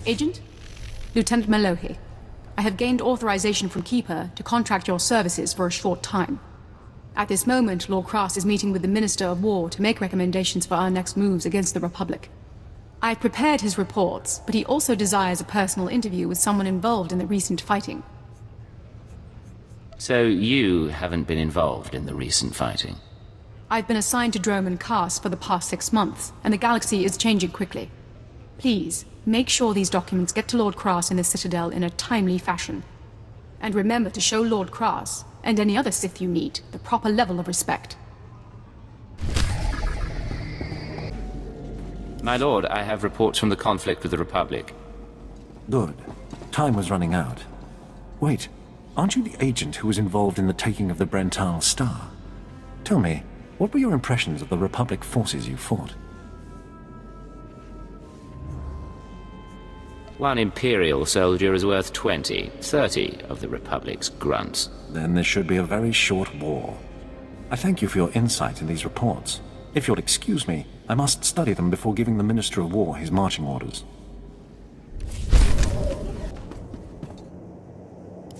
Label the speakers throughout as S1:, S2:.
S1: Agent? Lieutenant Melohi. I have gained authorization from Keeper to contract your services for a short time. At this moment, Lord Kaas is meeting with the Minister of War to make recommendations for our next moves against the Republic. I've prepared his reports, but he also desires a personal interview with someone involved in the recent fighting.
S2: So you haven't been involved in the recent fighting?
S1: I've been assigned to Dromund Kaas for the past 6 months, and the galaxy is changing quickly. Please, make sure these documents get to Lord Kaas in the Citadel in a timely fashion. And remember to show Lord Kaas, and any other Sith you meet, the proper level of respect.
S2: My lord, I have reports from the conflict with the Republic.
S3: Good. Time was running out. Wait, aren't you the agent who was involved in the taking of the Brental Star? Tell me, what were your impressions of the Republic forces you fought?
S2: One Imperial soldier is worth 20, 30 of the Republic's grunts.
S3: Then this should be a very short war. I thank you for your insight in these reports. If you'll excuse me, I must study them before giving the Minister of War his marching orders.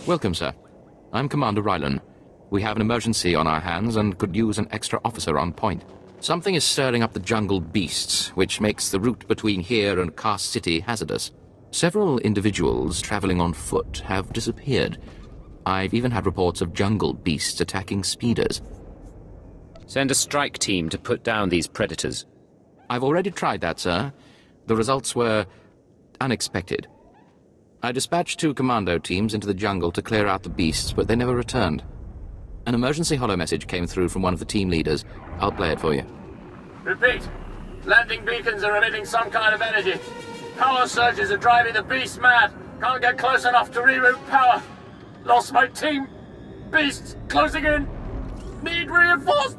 S4: Welcome, sir. I'm Commander Rylan. We have an emergency on our hands and could use an extra officer on point. Something is stirring up the jungle beasts, which makes the route between here and Kaas City hazardous. Several individuals traveling on foot have disappeared. I've even had reports of jungle beasts attacking speeders.
S2: Send a strike team to put down these predators.
S4: I've already tried that, sir. The results were unexpected. I dispatched 2 commando teams into the jungle to clear out the beasts, but they never returned. An emergency holo message came through from one of the team leaders. I'll play it for you.
S5: Repeat. Landing beacons are emitting some kind of energy. Power surges are driving the beasts mad. Can't get close enough to reroute power. Lost my team. Beasts closing in. Need reinforced.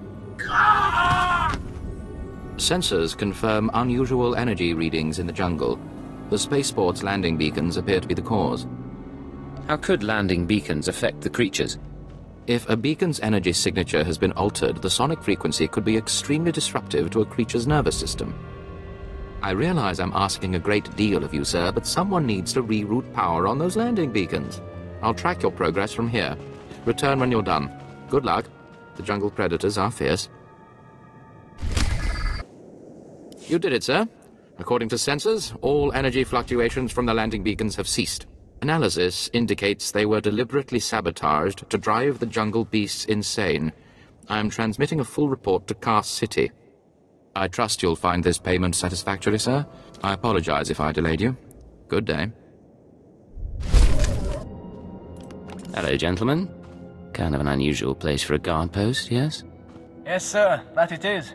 S4: Sensors confirm unusual energy readings in the jungle. The spaceport's landing beacons appear to be the cause.
S2: How could landing beacons affect the creatures?
S4: If a beacon's energy signature has been altered, the sonic frequency could be extremely disruptive to a creature's nervous system. I realize I'm asking a great deal of you, sir, but someone needs to reroute power on those landing beacons. I'll track your progress from here. Return when you're done. Good luck. The jungle predators are fierce. You did it, sir. According to sensors, all energy fluctuations from the landing beacons have ceased. Analysis indicates they were deliberately sabotaged to drive the jungle beasts insane. I am transmitting a full report to Kaas City. I trust you'll find this payment satisfactory, sir. I apologize if I delayed you. Good day.
S2: Hello, gentlemen. Kind of an unusual place for a guard post, yes?
S5: Yes, sir. That it is.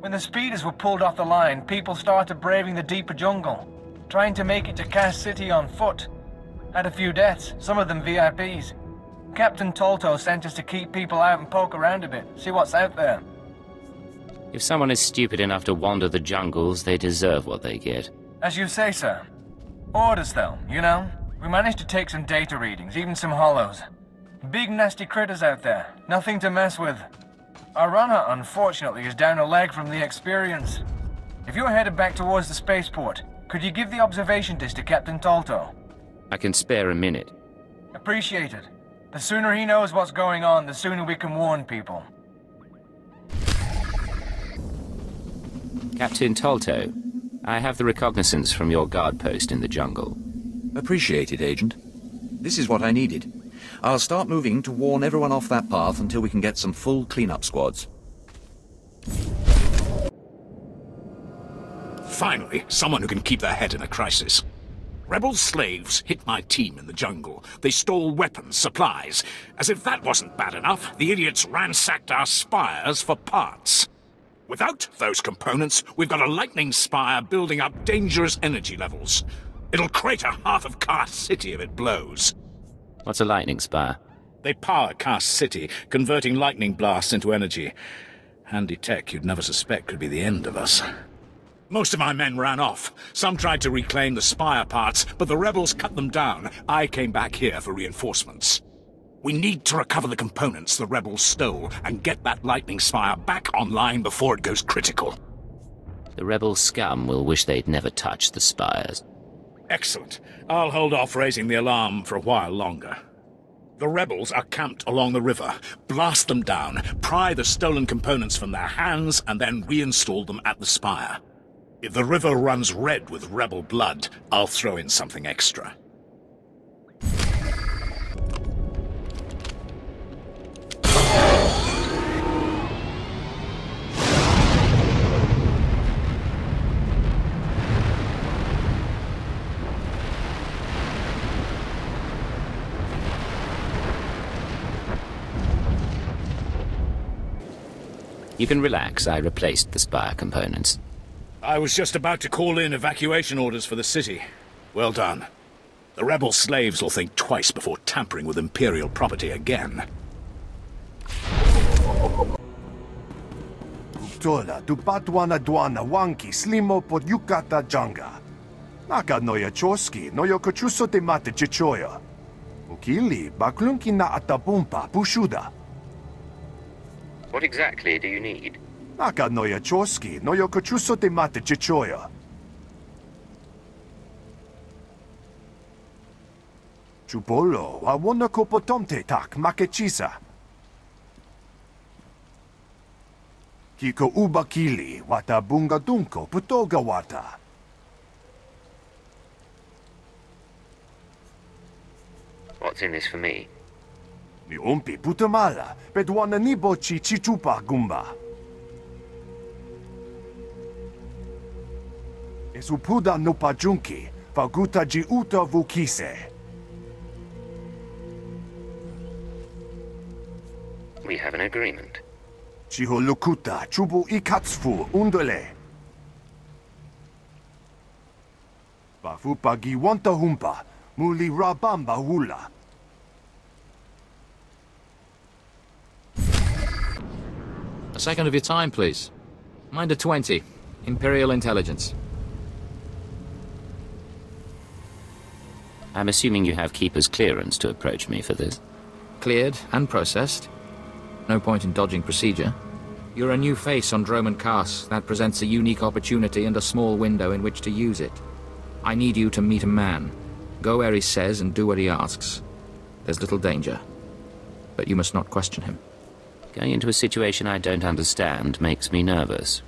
S5: When the speeders were pulled off the line, people started braving the deeper jungle, trying to make it to Kaas City on foot. Had a few deaths, some of them VIPs. Captain Tolto sent us to keep people out and poke around a bit, see what's out there.
S2: If someone is stupid enough to wander the jungles, they deserve what they get.
S5: As you say, sir. Orders, though, you know? We managed to take some data readings, even some hollows. Big nasty critters out there, nothing to mess with. Our runner, unfortunately, is down a leg from the experience. If you're headed back towards the spaceport, could you give the observation disc to Captain Tolto?
S2: I can spare a minute.
S5: Appreciated. The sooner he knows what's going on, the sooner we can warn people.
S2: Captain Tolto, I have the recognizance from your guard post in the jungle.
S6: Appreciated, Agent. This is what I needed. I'll start moving to warn everyone off that path until we can get some full cleanup squads.
S7: Finally, someone who can keep their head in a crisis. Rebel slaves hit my team in the jungle. They stole weapons, supplies. As if that wasn't bad enough, the idiots ransacked our spires for parts. Without those components, we've got a lightning spire building up dangerous energy levels. It'll crater half of Kaas City if it blows.
S2: What's a lightning spire?
S7: They power Kaas City, converting lightning blasts into energy. Handy tech you'd never suspect could be the end of us. Most of my men ran off. Some tried to reclaim the spire parts, but the rebels cut them down. I came back here for reinforcements. We need to recover the components the rebels stole and get that lightning spire back online before it goes critical.
S2: The rebel scum will wish they'd never touched the spires.
S7: Excellent. I'll hold off raising the alarm for a while longer. The rebels are camped along the river. Blast them down, pry the stolen components from their hands, and then reinstall them at the spire. If the river runs red with rebel blood, I'll throw in something extra.
S2: You can relax. I replaced the spire components.
S7: I was just about to call in evacuation orders for the city. Well done. The rebel slaves will think twice before tampering with Imperial property again.
S8: Tola, tupatwana dwana wanki slimo pod yukata janga. Naka noya choski, noyo kochuso te mate chichoya. Ukili, baklunki na atapumpa, pushuda.
S2: What exactly do you need?
S8: Naka noya choski, noyo kochuso te mate chichoya. Chupolo, awona kopotomte tak makechisa. Kiko ubakili, wata bunga dunko, putoga wata.
S2: What's in this for me?
S8: Ni umpi putamala, pedwana nibo chi chichupa gumba. Esupuda no pajunki, faguta ji uta vukise.
S2: We have an agreement.
S8: Chiho lukuta, chubu ikatsu undole. Bafupagi wanta humpa, muli rabamba hula.
S4: A second of your time, please. Minder 20. Imperial Intelligence.
S2: I'm assuming you have Keeper's clearance to approach me for this.
S4: Cleared and processed. No point in dodging procedure. You're a new face on Dromund Kaas. That presents a unique opportunity and a small window in which to use it. I need you to meet a man. Go where he says and do what he asks. There's little danger. But you must not question him.
S2: Going into a situation I don't understand makes me nervous.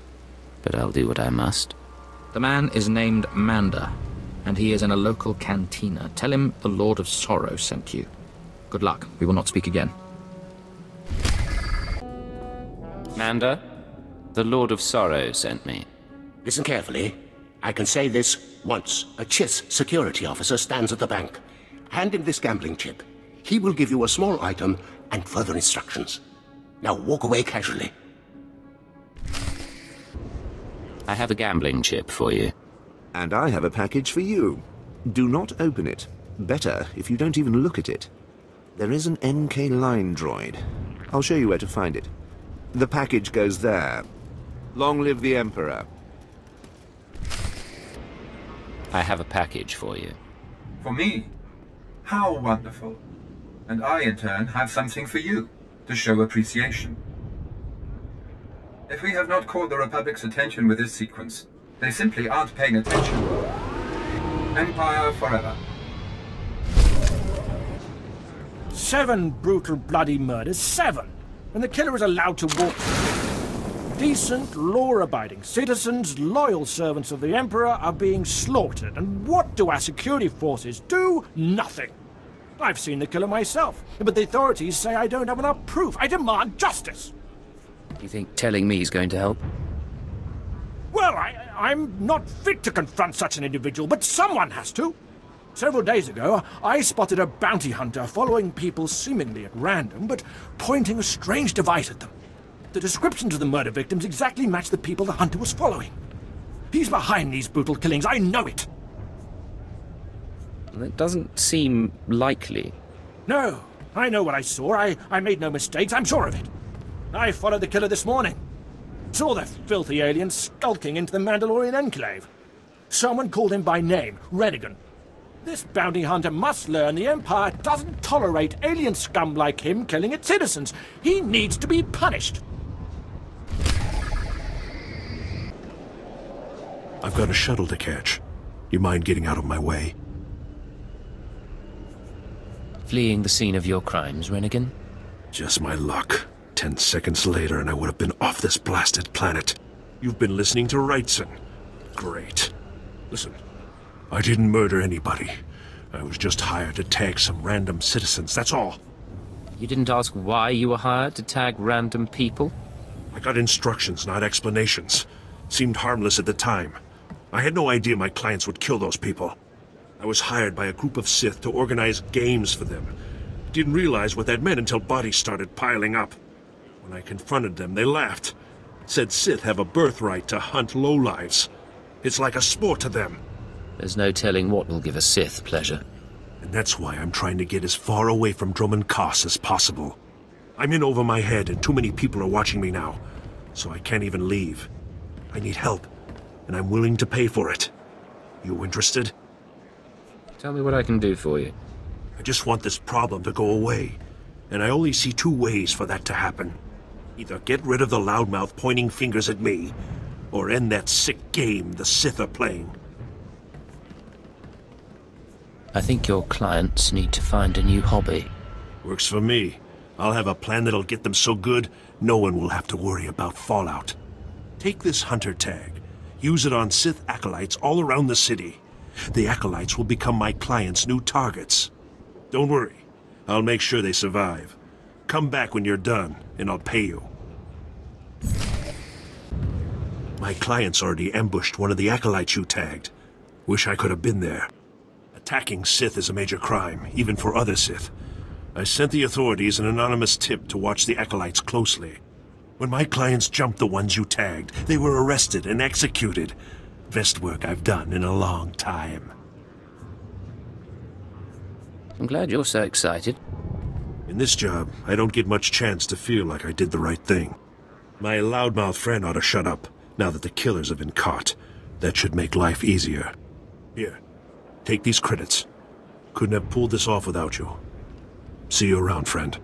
S2: But I'll do what I must.
S4: The man is named Manda, and he is in a local cantina. Tell him the Lord of Sorrow sent you. Good luck. We will not speak again.
S2: Manda, the Lord of Sorrow sent me.
S9: Listen carefully. I can say this once. A Chiss security officer stands at the bank. Hand him this gambling chip. He will give you a small item and further instructions. Now walk away casually.
S2: I have a gambling chip for you.
S10: And I have a package for you. Do not open it. Better if you don't even look at it. There is an NK line droid. I'll show you where to find it. The package goes there. Long live the Emperor.
S2: I have a package for you.
S11: For me? How wonderful. And I, in turn, have something for you, to show appreciation. If we have not caught the Republic's attention with this sequence, they simply aren't paying attention. Empire forever.
S12: 7 brutal, bloody murders. 7! And the killer is allowed to walk. Decent, law-abiding citizens, loyal servants of the Emperor are being slaughtered. And what do our security forces do? Nothing. I've seen the killer myself, but the authorities say I don't have enough proof. I demand justice.
S2: You think telling me is going to help?
S12: Well, I'm not fit to confront such an individual, but someone has to. Several days ago, I spotted a bounty hunter following people seemingly at random, but pointing a strange device at them. The descriptions of the murder victims exactly match the people the hunter was following. He's behind these brutal killings, I know it.
S2: That doesn't seem likely.
S12: No, I know what I saw. I made no mistakes, I'm sure of it. I followed the killer this morning. Saw the filthy alien skulking into the Mandalorian enclave. Someone called him by name, Renegan. This bounty hunter must learn the Empire doesn't tolerate alien scum like him killing its citizens. He needs to be punished.
S13: I've got a shuttle to catch. You mind getting out of my way?
S2: fleeing the scene of your crimes, Rennigan?
S13: Just my luck. 10 seconds later and I would have been off this blasted planet. You've been listening to Wrightson. Great. Listen, I didn't murder anybody. I was just hired to tag some random citizens, that's all.
S2: You didn't ask why you were hired to tag random people?
S13: I got instructions, not explanations. Seemed harmless at the time. I had no idea my clients would kill those people. I was hired by a group of Sith to organize games for them. Didn't realize what that meant until bodies started piling up. When I confronted them, they laughed. Said Sith have a birthright to hunt lowlives. It's like a sport to them.
S2: There's no telling what will give a Sith pleasure.
S13: And that's why I'm trying to get as far away from Dromund Kaas as possible. I'm in over my head and too many people are watching me now, so I can't even leave. I need help, and I'm willing to pay for it. You interested?
S2: Tell me what I can do for you.
S13: I just want this problem to go away, and I only see 2 ways for that to happen. Either get rid of the loudmouth pointing fingers at me, or end that sick game the Sith are playing.
S2: I think your clients need to find a new hobby.
S13: Works for me. I'll have a plan that'll get them so good, no one will have to worry about fallout. Take this hunter tag. Use it on Sith acolytes all around the city. The acolytes will become my clients' new targets. Don't worry. I'll make sure they survive. Come back when you're done, and I'll pay you. My clients already ambushed one of the acolytes you tagged. Wish I could have been there. Attacking Sith is a major crime, even for other Sith. I sent the authorities an anonymous tip to watch the acolytes closely. When my clients jumped the ones you tagged, they were arrested and executed. Best work I've done in a long time.
S2: I'm glad you're so excited.
S13: In this job, I don't get much chance to feel like I did the right thing. My loudmouth friend ought to shut up, now that the killers have been caught. That should make life easier. Here, take these credits. Couldn't have pulled this off without you. See you around, friend.